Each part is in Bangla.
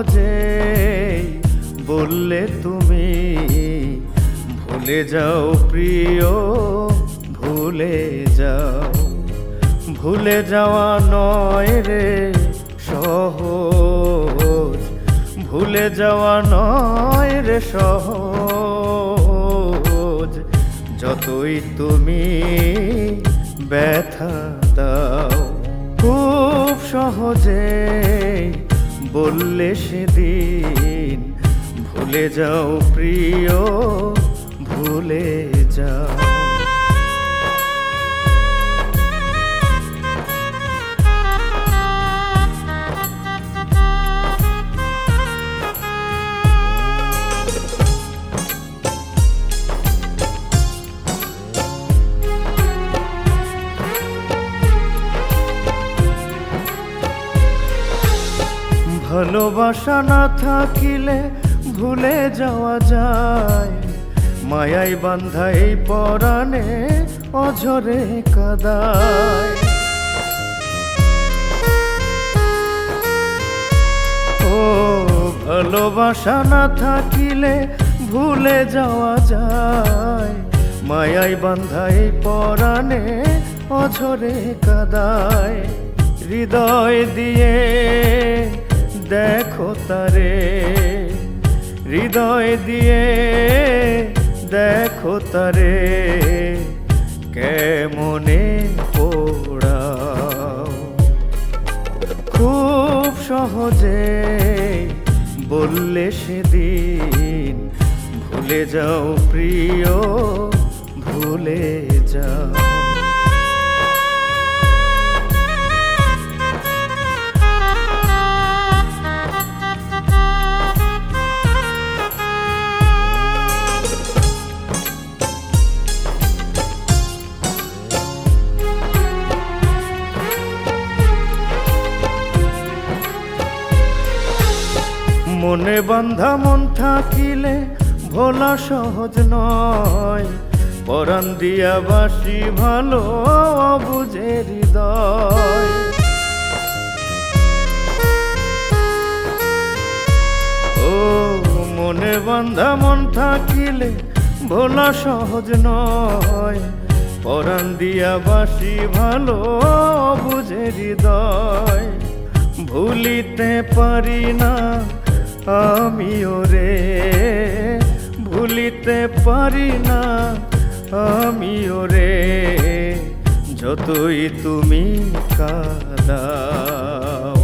সহজে বললে তুমি ভুলে যাও প্রিয়, ভুলে যাও। ভুলে যাওয়া নয় রে সহজ, ভুলে যাওয়া নয় রে সহজ। যতই তুমি ব্যথা দাও, খুব সহজে বললে সেদিন ভুলে যাও প্রিয়, ভুলে যাও। ভালোবাসা না থাকিলে ভুলে যাওয়া যায়, মায়াই বান্ধা এই পরাণে অঝরে কাদায়। ও ভালোবাসা না থাকিলে ভুলে যাওয়া যায়, মায়াই বান্ধা এই পরাণে অঝরে কাদায়। হৃদয় দিয়ে দেখো তারে, হৃদয় দিয়ে দেখো তারে, কেমনে পোড়াও। খুব সহজে বললে সেদিন ভুলে যাও প্রিয়, ভুলে যাও। মনে বান্ধা মন থাকিলে ভোলা সহজ নয়, পরাণ দিয়া বাসি ভালো অবুঝে হৃদয়। ও মনে বান্ধা মন থাকিলে ভোলা সহজ নয়, পরাণ দিয়া বাসি ভালো অবুঝে হৃদয়। ভুলিতে পারি না আমিও রে, ভুলিতে পারি না আমিও রে, যতই তুমি কাঁদাও।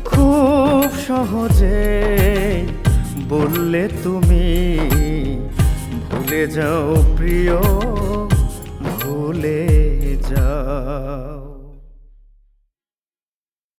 খুব সহজে বললে তুমি ভুলে যাও প্রিয়, ভুলে যাও।